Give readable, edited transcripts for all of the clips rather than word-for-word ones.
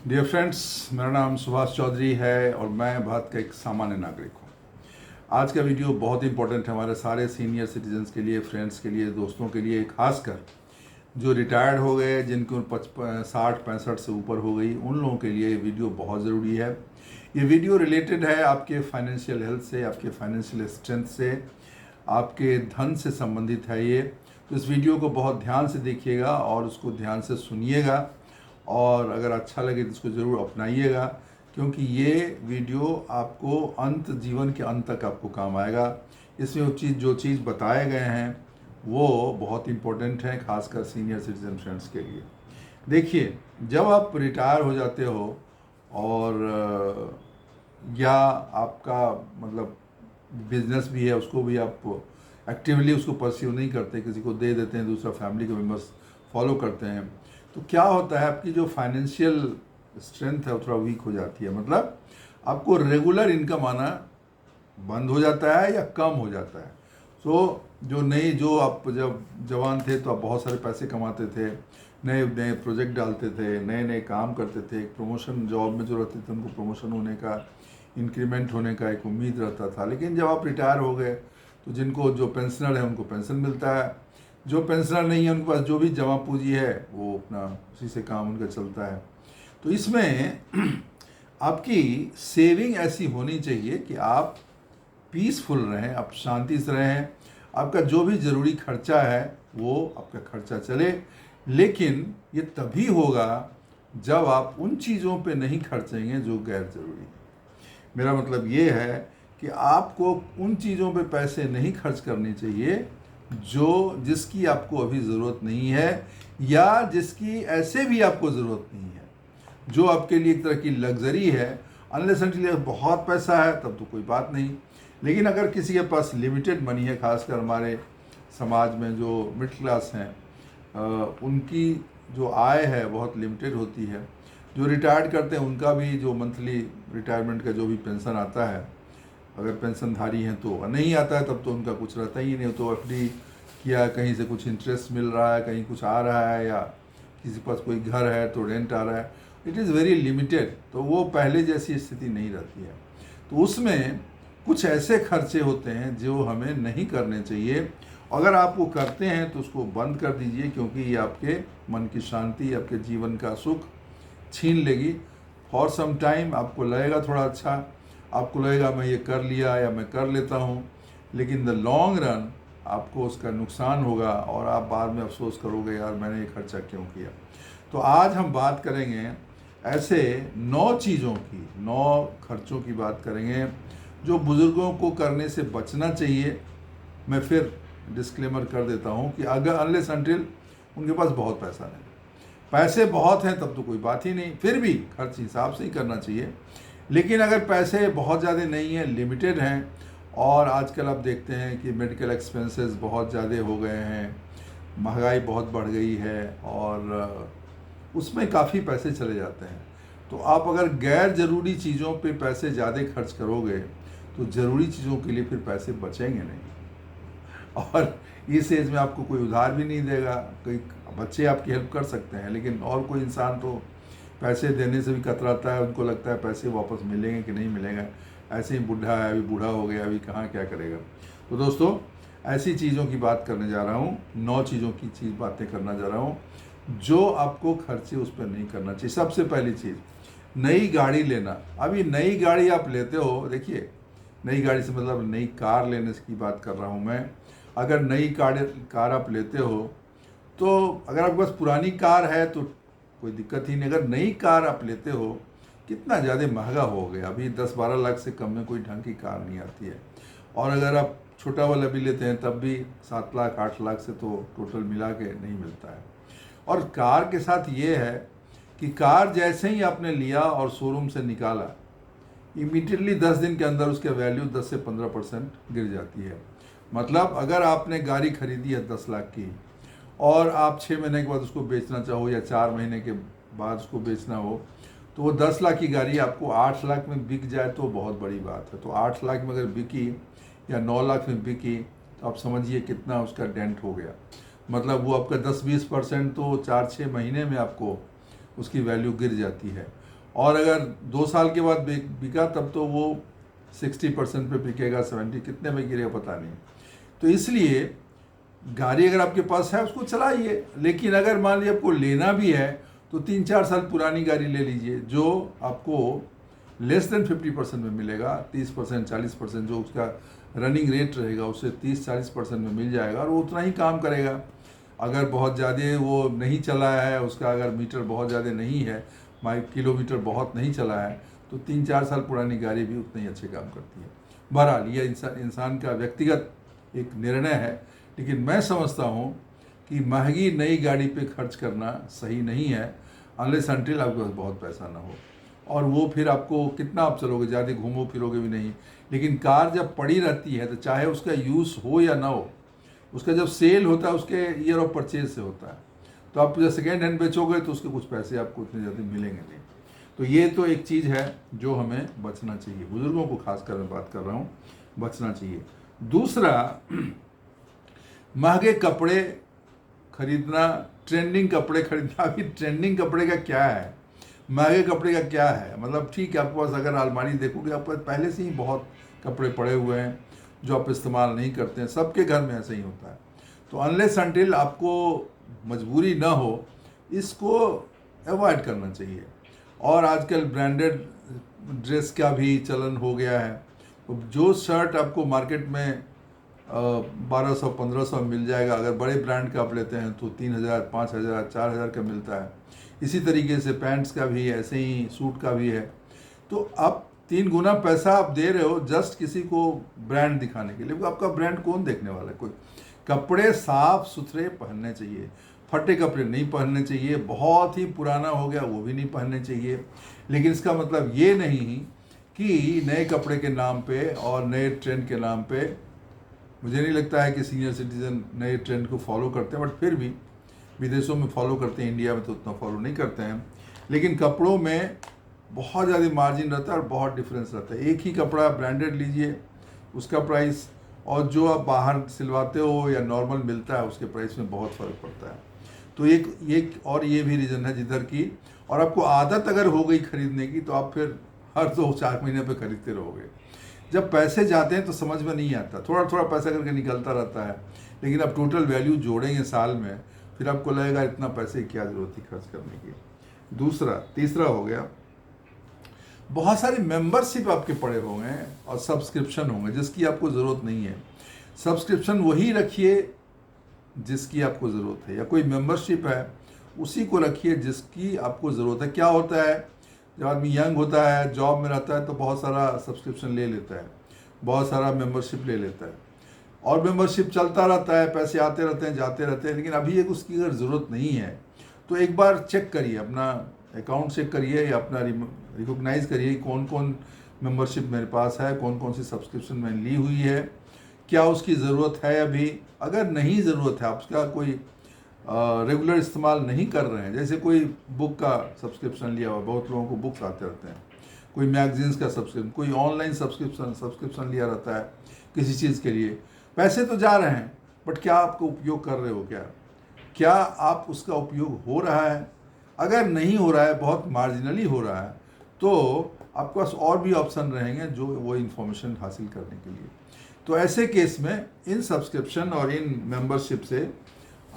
Dear friends, मेरा नाम सुभाष चौधरी है और मैं भारत का एक सामान्य नागरिक हूँ। आज का वीडियो बहुत इंपॉर्टेंट है हमारे सारे सीनियर सिटीजन्स के लिए, फ्रेंड्स के लिए, दोस्तों के लिए, खासकर जो रिटायर्ड हो गए, जिनकी उम्र 60-65 से ऊपर हो गई, उन लोगों के लिए ये वीडियो बहुत ज़रूरी है। ये वीडियो रिलेटेड है आपके फाइनेंशियल हेल्थ से, आपके फाइनेंशियल स्ट्रेंथ से, आपके धन से संबंधित है ये। तो इस वीडियो को बहुत ध्यान से देखिएगा और उसको ध्यान से सुनिएगा और अगर अच्छा लगे तो इसको ज़रूर अपनाइएगा, क्योंकि ये वीडियो आपको जीवन के अंत तक आपको काम आएगा। इसमें जो चीज़ बताए गए हैं वो बहुत इम्पोर्टेंट है, खासकर सीनियर सिटीजन फ्रेंड्स के लिए। देखिए, जब आप रिटायर हो जाते हो और या आपका मतलब बिजनेस भी है, उसको भी आप एक्टिवली उसको परस्यू नहीं करते, किसी को दे देते हैं, दूसरा फैमिली के मेम्बर्स फॉलो करते हैं, तो क्या होता है, आपकी जो फाइनेंशियल स्ट्रेंथ है वो थोड़ा वीक हो जाती है। मतलब आपको रेगुलर इनकम आना बंद हो जाता है या कम हो जाता है। जो आप जब जवान थे तो आप बहुत सारे पैसे कमाते थे, नए नए प्रोजेक्ट डालते थे, नए नए काम करते थे, एक प्रमोशन जॉब में जो रहते थे उनको प्रमोशन होने का, इंक्रीमेंट होने का एक उम्मीद रहता था। लेकिन जब आप रिटायर हो गए तो जिनको जो पेंशनर है उनको पेंशन मिलता है, जो पेंशनर नहीं है उनके पास जो भी जमा पूंजी है वो अपना उसी से काम उनका चलता है। तो इसमें आपकी सेविंग ऐसी होनी चाहिए कि आप पीसफुल रहें, आप शांति से रहें, आपका जो भी ज़रूरी खर्चा है वो आपका खर्चा चले। लेकिन ये तभी होगा जब आप उन चीज़ों पे नहीं खर्चेंगे जो गैर ज़रूरी है। मेरा मतलब ये है कि आपको उन चीज़ों पे पैसे नहीं खर्च करने चाहिए जिसकी आपको अभी ज़रूरत नहीं है या जिसकी ऐसे भी आपको ज़रूरत नहीं है, जो आपके लिए एक तरह की लग्जरी है। अनलेस अनटिल बहुत पैसा है तब तो कोई बात नहीं, लेकिन अगर किसी के पास लिमिटेड मनी है, खासकर हमारे समाज में जो मिडिल क्लास हैं, उनकी जो आय है बहुत लिमिटेड होती है। जो रिटायर्ड करते हैं उनका भी जो मंथली रिटायरमेंट का जो भी पेंशन आता है, अगर पेंशनधारी हैं तो, नहीं आता है तब तो उनका कुछ रहता ही नहीं। तो एफडी किया, कहीं से कुछ इंटरेस्ट मिल रहा है, कहीं कुछ आ रहा है, या किसी के पास कोई घर है तो रेंट आ रहा है, इट इज़ वेरी लिमिटेड। तो वो पहले जैसी स्थिति नहीं रहती है। तो उसमें कुछ ऐसे खर्चे होते हैं जो हमें नहीं करने चाहिए। अगर आप वो करते हैं तो उसको बंद कर दीजिए, क्योंकि ये आपके मन की शांति, आपके जीवन का सुख छीन लेगी। फॉर सम टाइम आपको लगेगा थोड़ा अच्छा, आपको लगेगा मैं ये कर लिया या मैं कर लेता हूँ, लेकिन द लॉन्ग रन आपको उसका नुकसान होगा और आप बाद में अफसोस करोगे, यार मैंने ये खर्चा क्यों किया। तो आज हम बात करेंगे ऐसे 9 चीज़ों की, 9 खर्चों की बात करेंगे जो बुज़ुर्गों को करने से बचना चाहिए। मैं फिर डिस्क्लेमर कर देता हूँ कि अगर अनलेस अनटिल उनके पास बहुत पैसा नहीं, पैसे बहुत हैं तब तो कोई बात ही नहीं, फिर भी खर्च हिसाब से ही करना चाहिए। लेकिन अगर पैसे बहुत ज़्यादा नहीं हैं, लिमिटेड हैं, और आजकल आप देखते हैं कि मेडिकल एक्सपेंसेस बहुत ज़्यादा हो गए हैं, महंगाई बहुत बढ़ गई है और उसमें काफ़ी पैसे चले जाते हैं। तो आप अगर गैर ज़रूरी चीज़ों पे पैसे ज़्यादा खर्च करोगे तो ज़रूरी चीज़ों के लिए फिर पैसे बचेंगे नहीं। और इस एज में आपको कोई उधार भी नहीं देगा। कोई बच्चे आपकी हेल्प कर सकते हैं, लेकिन और कोई इंसान तो पैसे देने से भी कतराता है, उनको लगता है पैसे वापस मिलेंगे कि नहीं मिलेगा। ऐसे ही बूढ़ा है, अभी बूढ़ा हो गया, अभी कहाँ क्या करेगा। तो दोस्तों, ऐसी चीज़ों की बात करने जा रहा हूँ, 9 चीज़ों की बातें करना जा रहा हूँ जो आपको खर्चे उस पर नहीं करना चाहिए। सबसे पहली चीज़, नई गाड़ी लेना। अभी नई गाड़ी आप लेते हो, देखिए नई गाड़ी से मतलब नई कार लेने की बात कर रहा हूँ मैं। अगर नई कार आप लेते हो तो अगर आपके पास पुरानी कार है तो कोई दिक्कत ही नहीं। अगर नई कार आप लेते हो, कितना ज़्यादा महंगा हो गया, अभी 10-12 लाख से कम में कोई ढंग की कार नहीं आती है। और अगर आप छोटा वाला भी लेते हैं तब भी 7 लाख 8 लाख से तो टोटल मिला के नहीं मिलता है। और कार के साथ ये है कि कार जैसे ही आपने लिया और शोरूम से निकाला, इमीडिएटली 10 दिन के अंदर उसके वैल्यू 10 से 15% गिर जाती है। मतलब अगर आपने गाड़ी खरीदी है 10 लाख की और आप 6 महीने के बाद उसको बेचना चाहो या 4 महीने के बाद उसको बेचना हो, तो वो 10 लाख की गाड़ी आपको 8 लाख में बिक जाए तो बहुत बड़ी बात है। तो 8 लाख में अगर बिकी या 9 लाख में बिकी तो आप समझिए कितना उसका डेंट हो गया। मतलब वो आपका 10-20% तो 4-6 महीने में आपको उसकी वैल्यू गिर जाती है। और अगर 2 साल के बाद बिका तब तो वो 60% पे बिकेगा, 70 कितने में गिरेगा पता नहीं। तो इसलिए गाड़ी अगर आपके पास है उसको चलाइए, लेकिन अगर मान लीजिए आपको लेना भी है तो 3-4 साल पुरानी गाड़ी ले लीजिए जो आपको लेस देन 50% में मिलेगा। 30% 40% जो उसका रनिंग रेट रहेगा उससे 30-40% में मिल जाएगा और वो उतना ही काम करेगा। अगर बहुत ज़्यादा वो नहीं चला है, उसका अगर मीटर बहुत ज़्यादा नहीं है, किलोमीटर बहुत नहीं चला है, तो 3-4 साल पुरानी गाड़ी भी उतने ही अच्छे काम करती है। बहरहाल ये इंसान का व्यक्तिगत एक निर्णय है, लेकिन मैं समझता हूँ कि महंगी नई गाड़ी पे खर्च करना सही नहीं है अनलेस अनटिल आपके पास बहुत पैसा ना हो। और वो फिर आपको कितना आप चलोगे, ज़्यादा घूमो फिरोगे भी नहीं। लेकिन कार जब पड़ी रहती है तो चाहे उसका यूज़ हो या ना हो, उसका जब सेल होता है उसके ईयर ऑफ परचेज से होता है, तो आप जब सेकेंड हैंड बेचोगे तो उसके कुछ पैसे आपको उतने ज़्यादा मिलेंगे नहीं। तो ये तो एक चीज़ है जो हमें बचना चाहिए, बुज़ुर्गों को खासकर मैं बात कर रहा हूँ, बचना चाहिए। दूसरा, महंगे कपड़े खरीदना, ट्रेंडिंग कपड़े खरीदना। अभी ट्रेंडिंग कपड़े का क्या है, महंगे कपड़े का क्या है? मतलब ठीक है, आपके पास अगर अलमारी देखोगे आपके पास पहले से ही बहुत कपड़े पड़े हुए हैं जो आप इस्तेमाल नहीं करते हैं, सबके घर में ऐसे ही होता है। तो अनलेस अनटिल आपको मजबूरी ना हो, इसको अवॉइड करना चाहिए। और आजकल ब्रांडेड ड्रेस का भी चलन हो गया है। तो जो शर्ट आपको मार्केट में 1200-1500 मिल जाएगा, अगर बड़े ब्रांड का आप लेते हैं तो 3000, 5000, 4000 का मिलता है। इसी तरीके से पैंट्स का भी, ऐसे ही सूट का भी है। तो आप 3 गुना पैसा आप दे रहे हो जस्ट किसी को ब्रांड दिखाने के लिए। आपका ब्रांड कौन देखने वाला है? कोई। कपड़े साफ सुथरे पहनने चाहिए, फटे कपड़े नहीं पहनने चाहिए, बहुत ही पुराना हो गया वो भी नहीं पहनने चाहिए। लेकिन इसका मतलब ये नहीं कि नए कपड़े के नाम पे और नए ट्रेंड के नाम पे, मुझे नहीं लगता है कि सीनियर सिटीजन नए ट्रेंड को फॉलो करते हैं, बट फिर भी विदेशों में फॉलो करते हैं, इंडिया में तो उतना फॉलो नहीं करते हैं। लेकिन कपड़ों में बहुत ज़्यादा मार्जिन रहता है और बहुत डिफरेंस रहता है। एक ही कपड़ा ब्रांडेड लीजिए, उसका प्राइस, और जो आप बाहर सिलवाते हो या नॉर्मल मिलता है उसके प्राइस में बहुत फ़र्क पड़ता है। तो एक और ये भी रीज़न है जिधर की, और आपको आदत अगर हो गई खरीदने की तो आप फिर हर 2-4 महीने पे खरीदते रहोगे। जब पैसे जाते हैं तो समझ में नहीं आता, थोड़ा थोड़ा पैसा करके निकलता रहता है, लेकिन आप टोटल वैल्यू जोड़ेंगे साल में, फिर आपको लगेगा इतना पैसे की क्या ज़रूरत थी खर्च करने की। तीसरा हो गया, बहुत सारे मेंबरशिप आपके पड़े होंगे और सब्सक्रिप्शन होंगे जिसकी आपको ज़रूरत नहीं है। सब्सक्रिप्शन वही रखिए जिसकी आपको ज़रूरत है, या कोई मेंबरशिप है उसी को रखिए जिसकी आपको ज़रूरत है। क्या होता है, जब आदमी यंग होता है, जॉब में रहता है, तो बहुत सारा सब्सक्रिप्शन ले लेता है, बहुत सारा मेंबरशिप ले लेता है, और मेंबरशिप चलता रहता है, पैसे आते रहते हैं जाते रहते हैं। लेकिन अभी एक उसकी अगर ज़रूरत नहीं है तो एक बार चेक करिए, अपना अकाउंट चेक करिए या अपना रिकॉग्नाइज करिए कौन कौन मेंबरशिप मेरे पास है, कौन कौन सी सब्सक्रिप्शन मैंने ली हुई है, क्या उसकी ज़रूरत है अभी। अगर नहीं ज़रूरत है, आप उसका कोई रेगुलर इस्तेमाल नहीं कर रहे हैं, जैसे कोई बुक का सब्सक्रिप्शन लिया हुआ, बहुत लोगों को बुक्स आते रहते हैं, कोई मैगजीन्स का सब्सक्रिप्शन, कोई ऑनलाइन सब्सक्रिप्शन लिया रहता है किसी चीज़ के लिए, पैसे तो जा रहे हैं, बट क्या आपको उपयोग कर रहे हो? क्या आप उसका उपयोग हो रहा है? अगर नहीं हो रहा है, बहुत मार्जिनली हो रहा है, तो आपके पास और भी ऑप्शन रहेंगे जो वो इन्फॉर्मेशन हासिल करने के लिए। तो ऐसे केस में इन सब्सक्रिप्शन और इन मेंबरशिप से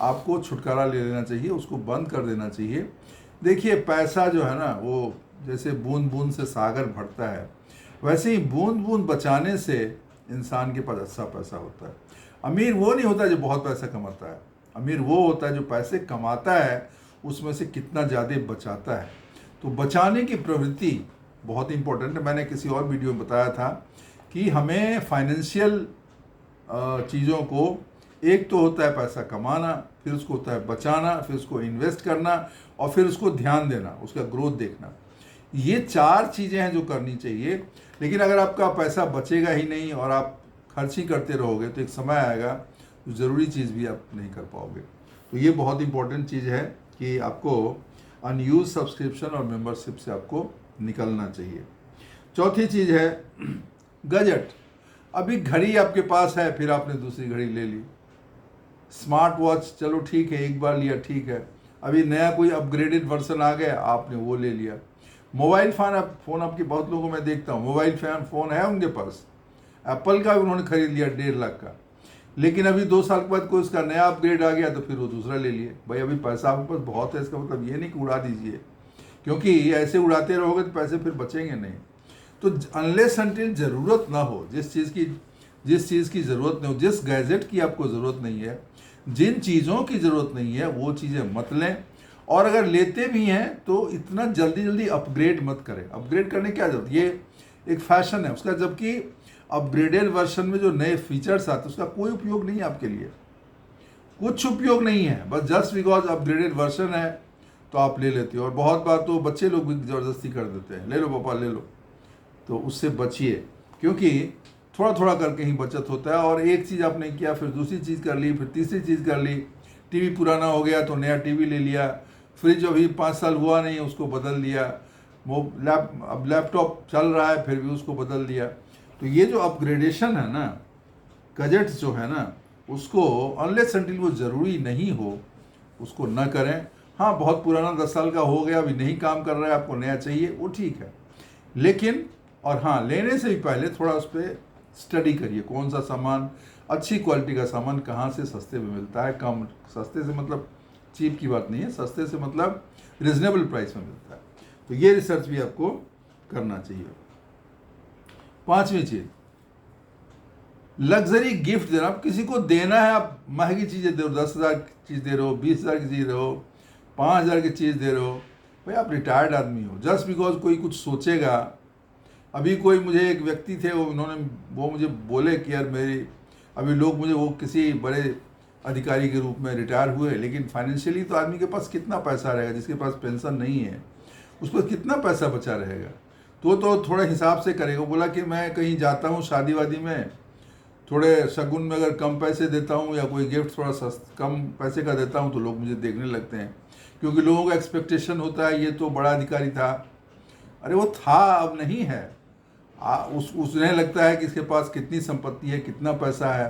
आपको छुटकारा ले लेना चाहिए, उसको बंद कर देना चाहिए। देखिए, पैसा जो है ना, वो जैसे बूंद बूंद से सागर भरता है, वैसे ही बूंद बूंद बचाने से इंसान के पास अच्छा पैसा होता है। अमीर वो नहीं होता जो बहुत पैसा कमाता है, अमीर वो होता है जो पैसे कमाता है उसमें से कितना ज़्यादा बचाता है। तो बचाने की प्रवृत्ति बहुत इंपॉर्टेंट है। मैंने किसी और वीडियो में बताया था कि हमें फाइनेंशियल चीज़ों को, एक तो होता है पैसा कमाना, फिर उसको होता है बचाना, फिर उसको इन्वेस्ट करना, और फिर उसको ध्यान देना, उसका ग्रोथ देखना। ये 4 चीज़ें हैं जो करनी चाहिए। लेकिन अगर आपका पैसा बचेगा ही नहीं और आप खर्च ही करते रहोगे तो एक समय आएगा तो ज़रूरी चीज़ भी आप नहीं कर पाओगे। तो ये बहुत इंपॉर्टेंट चीज़ है कि आपको अनयूज सब्सक्रिप्शन और मेंबरशिप से आपको निकलना चाहिए। चौथी चीज़ है गजट। अभी घड़ी आपके पास है, फिर आपने दूसरी घड़ी ले ली। स्मार्ट वॉच, चलो ठीक है, एक बार लिया ठीक है, अभी नया कोई अपग्रेडेड वर्जन आ गया, आपने वो ले लिया। मोबाइल फ़ोन आपके बहुत लोगों को मैं देखता हूँ, मोबाइल फ़ोन है उनके पास, एप्पल का भी उन्होंने खरीद लिया 1.5 लाख का, लेकिन अभी 2 साल के बाद कोई उसका नया अपग्रेड आ गया तो फिर वो दूसरा ले लिए। भाई अभी पैसा आपके पास बहुत है, इसका मतलब ये नहीं कि उड़ा दीजिए, क्योंकि ऐसे उड़ाते रहोगे तो पैसे फिर बचेंगे नहीं। तो अनलेस अनटिल ज़रूरत ना हो, जिस चीज़ की ज़रूरत नहीं हो, जिस गैजेट की आपको ज़रूरत नहीं है, जिन चीज़ों की ज़रूरत नहीं है, वो चीज़ें मत लें। और अगर लेते भी हैं तो इतना जल्दी अपग्रेड मत करें। अपग्रेड करने की क्या जरूरत, ये एक फैशन है उसका, जबकि अपग्रेडेड वर्जन में जो नए फीचर्स आते हैं उसका कोई उपयोग नहीं है आपके लिए, कुछ उपयोग नहीं है। बस जस्ट बिकॉज अपग्रेडेड वर्जन है तो आप ले लेते हो। और बहुत बार तो बच्चे लोग भी ज़बरदस्ती कर देते हैं, ले लो पापा ले लो, तो उससे बचिए, क्योंकि थोड़ा थोड़ा करके ही बचत होता है। और एक चीज़ आपने किया, फिर दूसरी चीज़ कर ली, फिर तीसरी चीज़ कर ली, टीवी पुराना हो गया तो नया टीवी ले लिया, फ्रिज अभी 5 साल हुआ नहीं उसको बदल दिया, वो अब लैपटॉप चल रहा है फिर भी उसको बदल दिया। तो ये जो अपग्रेडेशन है ना, गैजेट्स जो है ना, उसको अनलेस अनटिल वो ज़रूरी नहीं हो उसको न करें। हाँ, बहुत पुराना 10 साल का हो गया, अभी नहीं काम कर रहा है, आपको नया चाहिए, वो ठीक है, लेकिन और हाँ, लेने से भी पहले थोड़ा उस पर स्टडी करिए, कौन सा सामान, अच्छी क्वालिटी का सामान कहाँ से सस्ते में मिलता है। कम सस्ते से मतलब चीप की बात नहीं है, सस्ते से मतलब रिजनेबल प्राइस में मिलता है। तो ये रिसर्च भी आपको करना चाहिए। 5वीं चीज, लग्जरी गिफ्ट देना। आप किसी को देना है, आप महंगी चीज़ें दे रहे हो, 10,000 की चीज़ दे रहे हो, 20,000 की चीज़ दे रहे हो, 5,000 की चीज़ दे रहे हो, भाई आप रिटायर्ड आदमी हो। जस्ट बिकॉज कोई कुछ सोचेगा, अभी कोई मुझे एक व्यक्ति थे, वो मुझे बोले कि यार मेरी अभी लोग मुझे, वो किसी बड़े अधिकारी के रूप में रिटायर हुए, लेकिन फाइनेंशियली तो आदमी के पास कितना पैसा रहेगा, जिसके पास पेंशन नहीं है उस पर कितना पैसा बचा रहेगा, तो थोड़ा हिसाब से करेगा। बोला कि मैं कहीं जाता हूँ शादी वादी में, थोड़े शगुन में अगर कम पैसे देता हूँ या कोई गिफ्ट थोड़ा कम पैसे का देता हूँ तो लोग मुझे देखने लगते हैं, क्योंकि लोगों का एक्सपेक्टेशन होता है ये तो बड़ा अधिकारी था। अरे वो था, अब नहीं है। उन्हें लगता है कि इसके पास कितनी संपत्ति है, कितना पैसा है,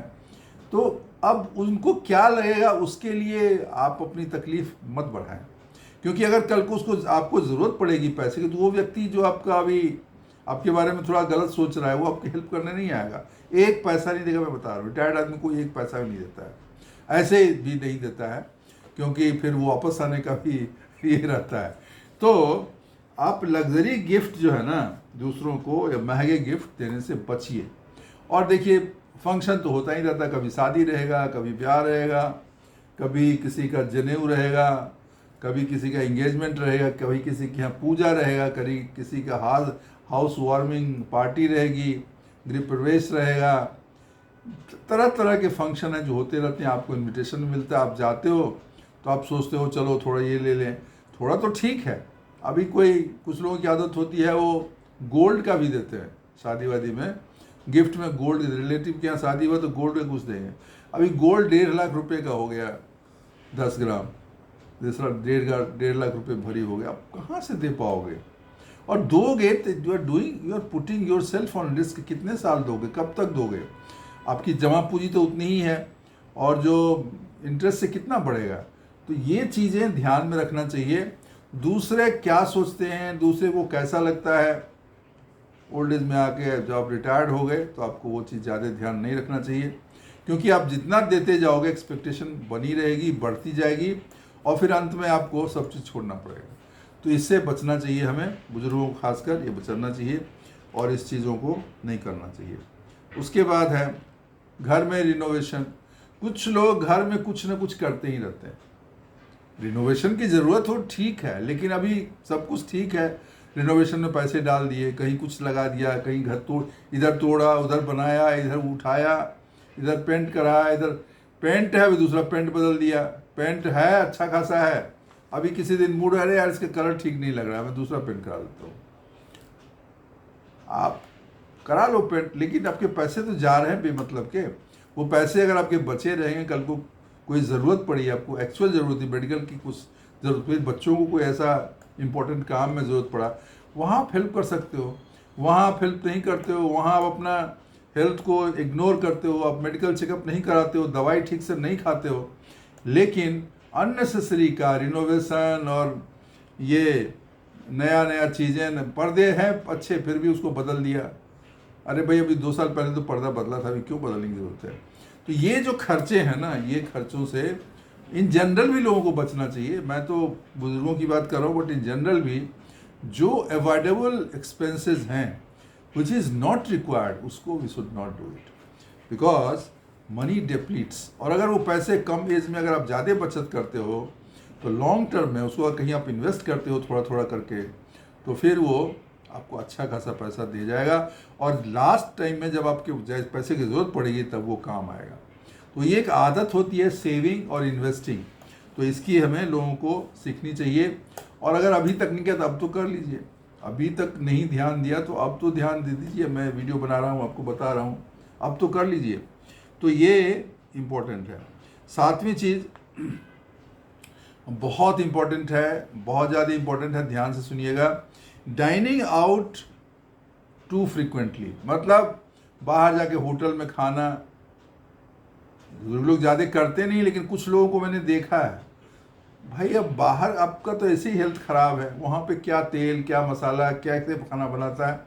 तो अब उनको क्या लगेगा, उसके लिए आप अपनी तकलीफ मत बढ़ाएं। क्योंकि अगर कल को उसको आपको ज़रूरत पड़ेगी पैसे की, तो वो व्यक्ति जो आपका अभी आपके बारे में थोड़ा गलत सोच रहा है, वो आपकी हेल्प करने नहीं आएगा, एक पैसा नहीं देगा। मैं बता रहा हूँ, रिटायर्ड आदमी को एक पैसा भी नहीं देता है, ऐसे भी नहीं देता है, क्योंकि फिर वो वापस आने का भी ये रहता है। तो आप लग्जरी गिफ्ट जो है ना, दूसरों को या महंगे गिफ्ट देने से बचिए। और देखिए, फंक्शन तो होता ही रहता है, कभी शादी रहेगा, कभी ब्याह रहेगा, कभी किसी का जनेऊ रहेगा, कभी किसी का एंगेजमेंट रहेगा, कभी किसी के यहाँ पूजा रहेगा, कभी किसी का हाउस वार्मिंग पार्टी रहेगी, गृह प्रवेश रहेगा, तरह तरह के फंक्शन हैं जो होते रहते हैं। आपको इनविटेशन मिलता है, आप जाते हो तो आप सोचते हो चलो थोड़ा ये ले लें, थोड़ा तो ठीक है। अभी कुछ लोगों की आदत होती है, वो गोल्ड का भी देते हैं शादी वादी में, गिफ्ट में गोल्ड, रिलेटिव के यहाँ शादी हुआ तो गोल्ड में कुछ देंगे। अभी गोल्ड 1.5 लाख रुपए का हो गया 10 ग्राम, दूसरा 1.5 लाख रुपए भरी हो गया, आप कहाँ से दे पाओगे? और दोगे तो you are putting yourself on risk. कितने साल दोगे, कब तक दोगे? आपकी जमा पूंजी तो उतनी ही है, और जो इंटरेस्ट से कितना बढ़ेगा। तो ये चीज़ें ध्यान में रखना चाहिए। दूसरे क्या सोचते हैं, दूसरे को कैसा लगता है, ओल्ड एज में आके जब आप रिटायर्ड हो गए तो आपको वो चीज़ ज़्यादा ध्यान नहीं रखना चाहिए, क्योंकि आप जितना देते जाओगे एक्सपेक्टेशन बनी रहेगी, बढ़ती जाएगी, और फिर अंत में आपको सब चीज़ छोड़ना पड़ेगा। तो इससे बचना चाहिए हमें, बुजुर्गों को खासकर ये बचना चाहिए और इस चीज़ों को नहीं करना चाहिए। उसके बाद है घर में रिनोवेशन। कुछ लोग घर में कुछ ना कुछ करते ही रहते हैं। रिनोवेशन की ज़रूरत हो ठीक है, लेकिन अभी सब कुछ ठीक है, रिनोवेशन में पैसे डाल दिए, कहीं कुछ लगा दिया, कहीं घर इधर तोड़ा, उधर बनाया, इधर उठाया, इधर पेंट कराया, इधर पेंट है अभी दूसरा पेंट बदल दिया, पेंट है अच्छा खासा है, अभी किसी दिन मूड अरे यार इसके कलर ठीक नहीं लग रहा है, मैं दूसरा पेंट करा देता हूँ। आप करा लो पेंट, लेकिन आपके पैसे तो जा रहे हैं बेमतलब के। वो पैसे अगर आपके बचे रहेंगे, कल को कोई ज़रूरत पड़ी, आपको एक्चुअल ज़रूरत है, मेडिकल की कुछ ज़रूरत पड़ी, बच्चों को कोई ऐसा इंपॉर्टेंट काम में ज़रूरत पड़ा, वहाँ आप हेल्प कर सकते हो। वहाँ आप हेल्प नहीं करते हो, वहाँ आप अपना हेल्थ को इग्नोर करते हो, आप मेडिकल चेकअप नहीं कराते हो, दवाई ठीक से नहीं खाते हो, लेकिन अननेसेसरी का रिनोवेशन और ये नया नया चीज़ें, पर्दे हैं अच्छे फिर भी उसको बदल दिया। अरे भाई अभी 2 साल पहले तो पर्दा बदला था, अभी क्यों बदलने की ज़रूरत है। तो ये जो खर्चे हैं ना, ये खर्चों से इन जनरल भी लोगों को बचना चाहिए। मैं तो बुजुर्गों की बात कर रहा हूँ, बट इन जनरल भी जो अवॉइडेबल एक्सपेंसेस हैं विच इज़ नॉट रिक्वायर्ड, उसको we should not do it, because money depletes. और अगर वो पैसे कम एज में अगर आप ज़्यादा बचत करते हो तो लॉन्ग टर्म में उसको कहीं आप इन्वेस्ट करते हो थोड़ा थोड़ा करके, तो फिर वो आपको अच्छा खासा पैसा दे जाएगा और लास्ट टाइम में जब आपके पैसे की ज़रूरत पड़ेगी तब वो काम आएगा। तो ये एक आदत होती है सेविंग और इन्वेस्टिंग, तो इसकी हमें लोगों को सीखनी चाहिए। और अगर अभी तक नहीं किया तो अब तो कर लीजिए, अभी तक नहीं ध्यान दिया तो अब तो ध्यान दे दीजिए। मैं वीडियो बना रहा हूँ, आपको बता रहा हूँ, अब तो कर लीजिए। तो ये इम्पोर्टेंट है। 7वीं चीज़ बहुत इम्पोर्टेंट है, बहुत ज़्यादा इम्पोर्टेंट है, ध्यान से सुनिएगा। डाइनिंग आउट टू फ्रिक्वेंटली, मतलब बाहर जाके होटल में खाना लोग ज़्यादा करते नहीं, लेकिन कुछ लोगों को मैंने देखा है। भाई अब बाहर आपका तो ऐसे ही हेल्थ ख़राब है, वहाँ पे क्या तेल क्या मसाला कैसे खाना बनाता है,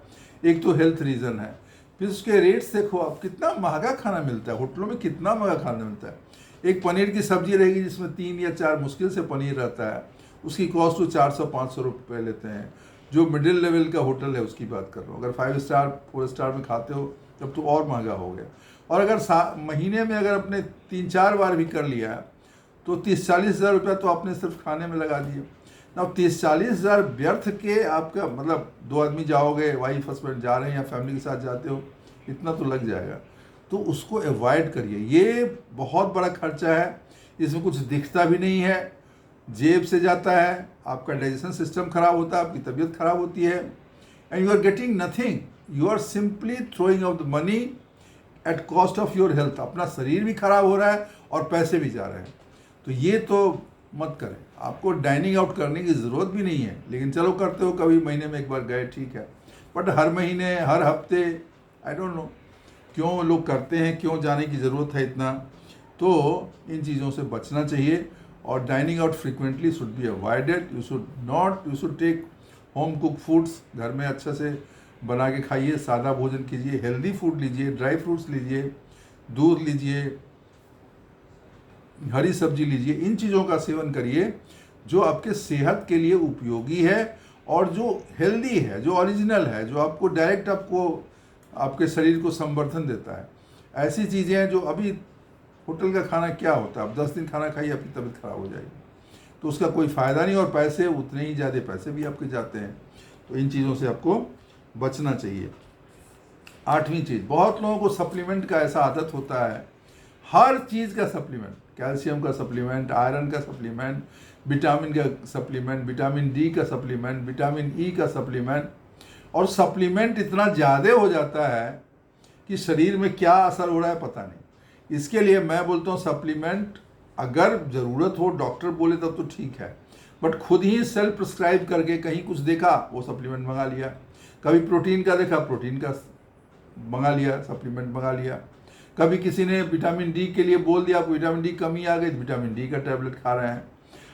एक तो हेल्थ रीज़न है। फिर उसके रेट्स देखो आप, कितना महंगा खाना मिलता है होटलों में, कितना महंगा खाना मिलता है। एक पनीर की सब्जी रहेगी जिसमें 3 या 4 मुश्किल से पनीर रहता है, उसकी कॉस्ट तो 400-500 रुपये लेते हैं। जो मिडिल लेवल का होटल है उसकी बात कर रहा हूँ। अगर 5 स्टार 4 स्टार में खाते हो तब तो और महंगा हो गया। और अगर महीने में अगर अपने 3-4 बार भी कर लिया तो 30-40 हज़ार रुपया तो आपने सिर्फ खाने में लगा दिए ना। 30-40 हज़ार व्यर्थ के आपका, मतलब 2 आदमी जाओगे, वाइफ हस्बैंड जा रहे हैं या फैमिली के साथ जाते हो, इतना तो लग जाएगा। तो उसको अवॉइड करिए, ये बहुत बड़ा खर्चा है, इसमें कुछ दिखता भी नहीं है, जेब से जाता है, आपका डाइजेशन सिस्टम खराब होता है, आपकी तबीयत खराब होती है, and you are getting nothing, you are simply throwing out the money at cost of your health. अपना शरीर भी खराब हो रहा है और पैसे भी जा रहे हैं। तो ये तो मत करें, आपको डाइनिंग आउट करने की ज़रूरत भी नहीं है, लेकिन चलो करते हो कभी, महीने में एक बार गए ठीक है, बट हर महीने हर हफ्ते आई डोंट नो क्यों लोग करते हैं, क्यों जाने की ज़रूरत है इतना। तो इन चीज़ों से बचना चाहिए और dining out frequently should be avoided. You should take home cook foods, घर में अच्छे से बना के खाइए, सादा भोजन कीजिए, हेल्दी फूड लीजिए, ड्राई फ्रूट्स लीजिए, दूध लीजिए, हरी सब्जी लीजिए, इन चीज़ों का सेवन करिए जो आपके सेहत के लिए उपयोगी है और जो हेल्दी है, जो ओरिजिनल है, जो आपको डायरेक्ट आपके शरीर को संवर्धन देता है। ऐसी चीज़ें हैं जो अभी होटल का खाना क्या होता है, आप 10 दिन खाना खाइए आपकी तबीयत खराब हो जाएगी, तो उसका कोई फ़ायदा नहीं, और पैसे उतने ही ज़्यादा पैसे भी आपके जाते हैं। तो इन चीज़ों से आपको बचना चाहिए। 8वीं चीज़, बहुत लोगों को सप्लीमेंट का ऐसा आदत होता है, हर चीज़ का सप्लीमेंट, कैल्शियम का सप्लीमेंट, आयरन का सप्लीमेंट, विटामिन का सप्लीमेंट, विटामिन डी का सप्लीमेंट, विटामिन ई का सप्लीमेंट, और सप्लीमेंट इतना ज़्यादा हो जाता है कि शरीर में क्या असर हो रहा है पता नहीं। इसके लिए मैं बोलता हूँ सप्लीमेंट अगर ज़रूरत हो, डॉक्टर बोले तब तो ठीक है, बट खुद ही सेल्फ प्रिस्क्राइब करके कहीं कुछ देखा वो सप्लीमेंट मंगा लिया, कभी प्रोटीन का देखा प्रोटीन का मंगा लिया, सप्लीमेंट मंगा लिया, कभी किसी ने विटामिन डी के लिए बोल दिया आपको विटामिन डी कमी आ गई तो विटामिन डी का टैबलेट खा रहे हैं,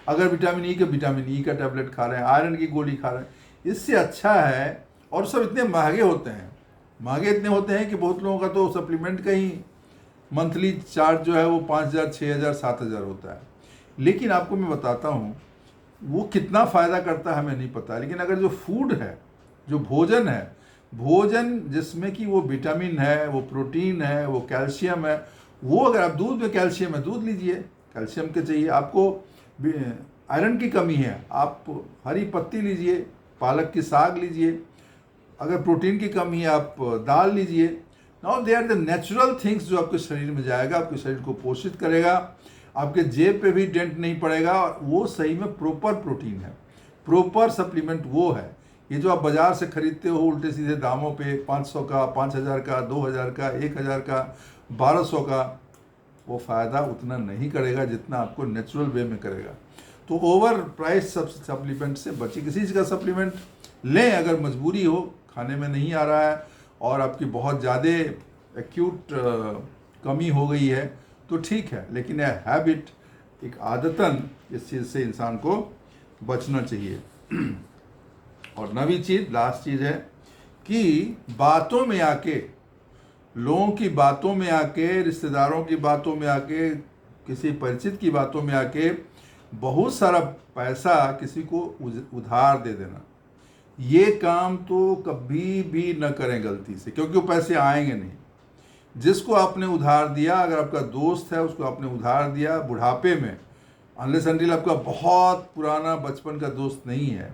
अगर विटामिन ई का टैबलेट खा रहे हैं, आयरन की गोली खा रहे हैं। इससे अच्छा है, और सब इतने महंगे होते हैं, महंगे इतने होते हैं कि बहुत लोगों का तो सप्लीमेंट का ही मंथली चार्ज जो है वो 5,000, 6,000, 7,000 होता है। लेकिन आपको मैं बताता हूँ वो कितना फ़ायदा करता है हमें नहीं पता, लेकिन अगर जो फूड है, जो भोजन है, भोजन जिसमें कि वो विटामिन है, वो प्रोटीन है, वो कैल्शियम है, वो अगर आप दूध में कैल्शियम है, दूध लीजिए, कैल्शियम के चाहिए आपको, आयरन की कमी है आप हरी पत्ती लीजिए, पालक की साग लीजिए, अगर प्रोटीन की कमी है आप दाल लीजिए। Now they are the natural things जो आपके शरीर में जाएगा, आपके शरीर को पोषित करेगा, आपके जेब पे भी डेंट नहीं पड़ेगा, और वो सही में प्रॉपर प्रोटीन है, प्रॉपर सप्लीमेंट वो है। ये जो आप बाज़ार से खरीदते हो उल्टे सीधे दामों पे 500 का, 5,000 का, 2,000 का, 1,000 का, 1,200 का, वो फ़ायदा उतना नहीं करेगा जितना आपको नेचुरल वे में करेगा। तो ओवर प्राइस सप्लीमेंट से बचिए। किसी चीज़ का सप्लीमेंट लें अगर मजबूरी हो, खाने में नहीं आ रहा है और आपकी बहुत ज़्यादा एक्यूट कमी हो गई है तो ठीक है, लेकिन यह हैबिट, एक आदतन, इस चीज़ से इंसान को बचना चाहिए। और नवी चीज़, लास्ट चीज़ है कि बातों में आके, लोगों की बातों में आके, रिश्तेदारों की बातों में आके, किसी परिचित की बातों में आके बहुत सारा पैसा किसी को उधार दे देना, ये काम तो कभी भी न करें गलती से, क्योंकि वो पैसे आएंगे नहीं। जिसको आपने उधार दिया, अगर आपका दोस्त है, उसको आपने उधार दिया बुढ़ापे में, अनलेस अनटिल आपका बहुत पुराना बचपन का दोस्त नहीं है,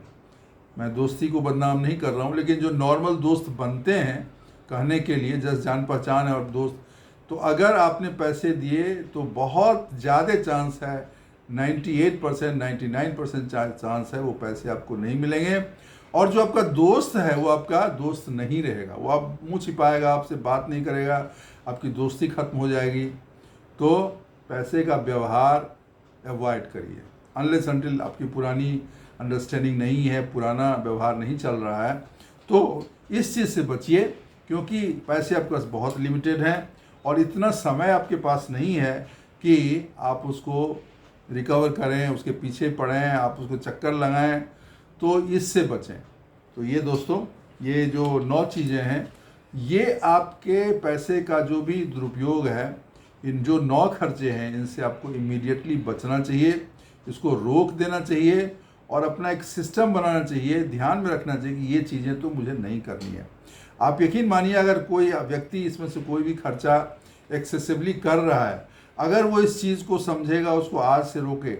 मैं दोस्ती को बदनाम नहीं कर रहा हूँ, लेकिन जो नॉर्मल दोस्त बनते हैं कहने के लिए, जस्ट जान पहचान है और दोस्त, तो अगर आपने पैसे दिए तो बहुत ज़्यादा चांस है, 98%, 99% चांस है वो पैसे आपको नहीं मिलेंगे। और जो आपका दोस्त है वो आपका दोस्त नहीं रहेगा, वो आप मुँह छिपाएगा, आपसे बात नहीं करेगा, आपकी दोस्ती खत्म हो जाएगी। तो पैसे का व्यवहार अवॉइड करिए, अनलेस अनटिल आपकी पुरानी अंडरस्टैंडिंग नहीं है, पुराना व्यवहार नहीं चल रहा है, तो इस चीज़ से बचिए, क्योंकि पैसे आपके पास बहुत लिमिटेड हैं और इतना समय आपके पास नहीं है कि आप उसको रिकवर करें, उसके पीछे पड़ें, आप उसको चक्कर लगाएं, तो इससे बचें। तो ये दोस्तों, ये जो 9 चीज़ें हैं, ये आपके पैसे का जो भी दुरुपयोग है, इन जो 9 खर्चे हैं, इनसे आपको इमीडिएटली बचना चाहिए, इसको रोक देना चाहिए और अपना एक सिस्टम बनाना चाहिए, ध्यान में रखना चाहिए कि ये चीज़ें तो मुझे नहीं करनी है। आप यकीन मानिए, अगर कोई व्यक्ति इसमें से कोई भी खर्चा एक्सेसिवली कर रहा है, अगर वो इस चीज़ को समझेगा, उसको आज से रोके,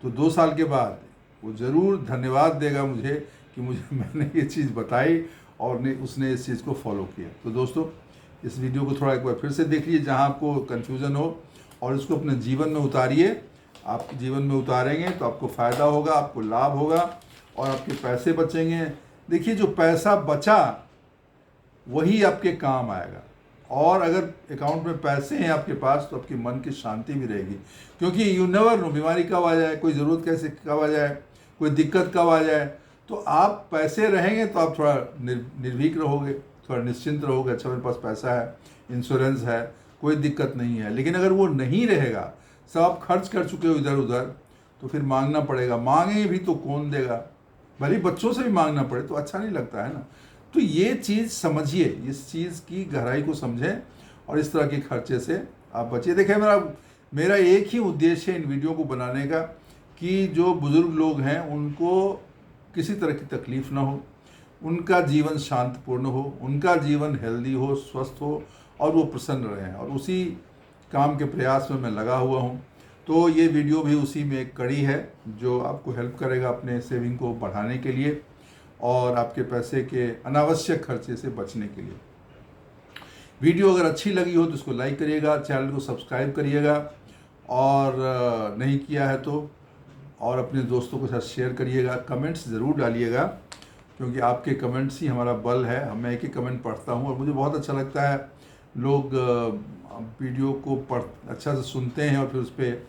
तो 2 साल के बाद वो ज़रूर धन्यवाद देगा मुझे कि मुझे मैंने ये चीज़ बताई और उसने इस चीज़ को फॉलो किया। तो दोस्तों, इस वीडियो को थोड़ा एक बार फिर से देख लीजिए जहाँ आपको कन्फ्यूज़न हो, और इसको अपने जीवन में उतारिए। आप जीवन में उतारेंगे तो आपको फ़ायदा होगा, आपको लाभ होगा और आपके पैसे बचेंगे। देखिए, जो पैसा बचा वही आपके काम आएगा, और अगर अकाउंट में पैसे हैं आपके पास तो आपके मन की शांति भी रहेगी, क्योंकि यू नेवर नो बीमारी कब आ जाए, कोई ज़रूरत कैसे कब आ जाए, कोई दिक्कत कब आ जाए। तो आप पैसे रहेंगे तो आप थोड़ा निर्भीक रहोगे, थोड़ा निश्चिंत रहोगे, अच्छा मेरे पास पैसा है, इंश्योरेंस है, कोई दिक्कत नहीं है। लेकिन अगर वो नहीं रहेगा, सब आप खर्च कर चुके हो इधर उधर, तो फिर मांगना पड़ेगा। मांगे भी तो कौन देगा, भले बच्चों से भी मांगना पड़े तो अच्छा नहीं लगता है ना। तो ये चीज़ समझिए, इस चीज़ की गहराई को समझें और इस तरह के खर्चे से आप बचिए। देखिए, मेरा एक ही उद्देश्य है इन वीडियो को बनाने का, कि जो बुज़ुर्ग लोग हैं उनको किसी तरह की तकलीफ़ ना हो, उनका जीवन शांतिपूर्ण हो, उनका जीवन हेल्दी हो, स्वस्थ हो और वो प्रसन्न रहें, और उसी काम के प्रयास में मैं लगा हुआ हूँ। तो ये वीडियो भी उसी में एक कड़ी है जो आपको हेल्प करेगा अपने सेविंग को बढ़ाने के लिए और आपके पैसे के अनावश्यक खर्चे से बचने के लिए। वीडियो अगर अच्छी लगी हो तो इसको लाइक करिएगा, चैनल को सब्सक्राइब करिएगा, और नहीं किया है तो और अपने दोस्तों के साथ शेयर करिएगा। कमेंट्स ज़रूर डालिएगा, क्योंकि आपके कमेंट्स ही हमारा बल है। मैं एक ही कमेंट पढ़ता हूँ और मुझे बहुत अच्छा लगता है, लोग वीडियो को अच्छा से सुनते हैं और फिर उस पर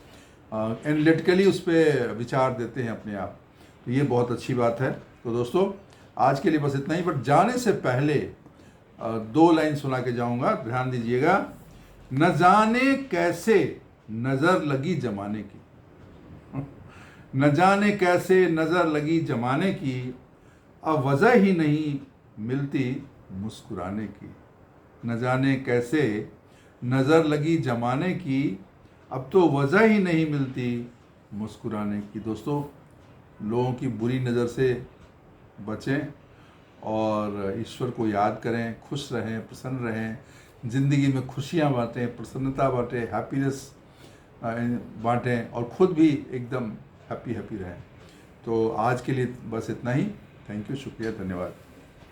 एनालिटिकली उस पर विचार देते हैं अपने आप, तो ये बहुत अच्छी बात है। तो दोस्तों, आज के लिए बस इतना ही, बट जाने से पहले 2 लाइन सुना के जाऊंगा, ध्यान दीजिएगा। न जाने कैसे नज़र लगी जमाने की, न जाने कैसे नज़र लगी जमाने की, अब वजह ही नहीं मिलती मुस्कुराने की। न जाने कैसे नज़र लगी जमाने की, अब तो वजह ही नहीं मिलती मुस्कुराने की। दोस्तों, लोगों की बुरी नज़र से बचें और ईश्वर को याद करें, खुश रहें, प्रसन्न रहें, ज़िंदगी में खुशियाँ बांटें, प्रसन्नता बांटें, हैप्पीनेस बांटें और ख़ुद भी एकदम हैप्पी रहें। तो आज के लिए बस इतना ही। थैंक यू, शुक्रिया, धन्यवाद।